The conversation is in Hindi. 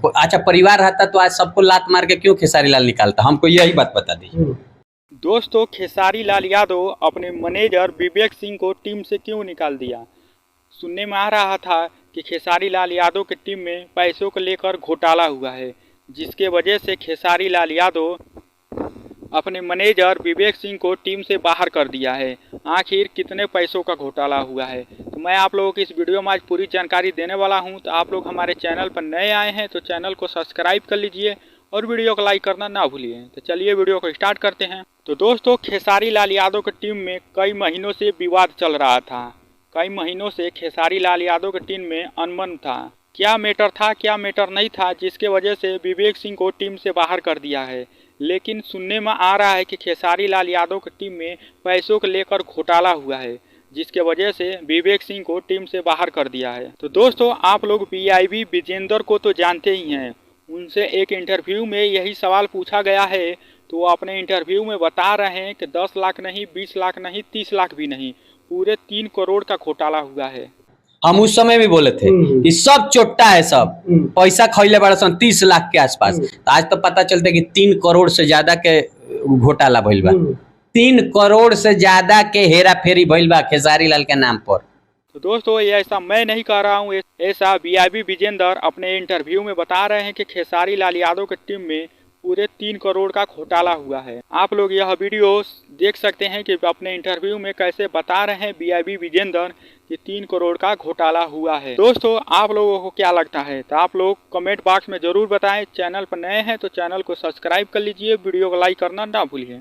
अच्छा परिवार रहता तो आज सबको लात मार के क्यों खेसारी लाल निकालता? हमको यही बात बता दीजिए। दोस्तों, खेसारी लाल यादव अपने मैनेजर विवेक सिंह को टीम से क्यों निकाल दिया? सुनने में आ रहा था कि खेसारी लाल यादव की टीम में पैसों को लेकर घोटाला हुआ है, जिसके वजह से खेसारी लाल यादव अपने मैनेजर विवेक सिंह को टीम से बाहर कर दिया है। आखिर कितने पैसों का घोटाला हुआ है, तो मैं आप लोगों की इस वीडियो में आज पूरी जानकारी देने वाला हूं। तो आप लोग हमारे चैनल पर नए आए हैं तो चैनल को सब्सक्राइब कर लीजिए और वीडियो को लाइक करना ना भूलिए। तो चलिए वीडियो को स्टार्ट करते हैं। तो दोस्तों, खेसारी लाल यादव की टीम में कई महीनों से विवाद चल रहा था। कई महीनों से खेसारी लाल यादव की टीम में अनबन था। क्या मैटर था, क्या मैटर नहीं था, जिसके वजह से विवेक सिंह को टीम से बाहर कर दिया है। लेकिन सुनने में आ रहा है कि खेसारी लाल यादव की टीम में पैसों को लेकर घोटाला हुआ है, जिसके वजह से विवेक सिंह को टीम से बाहर कर दिया है। तो दोस्तों, आप लोग वीआईबी विजेंदर को तो जानते ही हैं। उनसे एक इंटरव्यू में यही सवाल पूछा गया है, तो वो अपने इंटरव्यू में बता रहे हैं कि 10 लाख नहीं, 20 लाख नहीं, 30 लाख भी नहीं, पूरे 3 करोड़ का घोटाला हुआ है। हम उस समय भी बोले थे कि सब चोट्टा है, सब पैसा खैले बड़ा सन 30 लाख के आसपास। तो आज तो पता चलता है कि 3 करोड़ से ज्यादा के घोटाला भइल बा। 3 करोड़ से ज्यादा के हेरा फेरी भइल बा खेसारी लाल के नाम पर। तो दोस्तों, ये ऐसा मैं नहीं कह रहा हूँ, ऐसा वीआईबी विजेंदर अपने इंटरव्यू में बता रहे हैं कि खेसारी लाल यादव की टीम में पूरे 3 करोड़ का घोटाला हुआ है। आप लोग यह वीडियो देख सकते हैं कि अपने इंटरव्यू में कैसे बता रहे हैं वीआईबी विजेंदर कि 3 करोड़ का घोटाला हुआ है। दोस्तों, आप लोगों को क्या लगता है तो आप लोग कमेंट बॉक्स में जरूर बताएं। चैनल पर नए हैं तो चैनल को सब्सक्राइब कर लीजिए, वीडियो को लाइक करना ना भूलिए।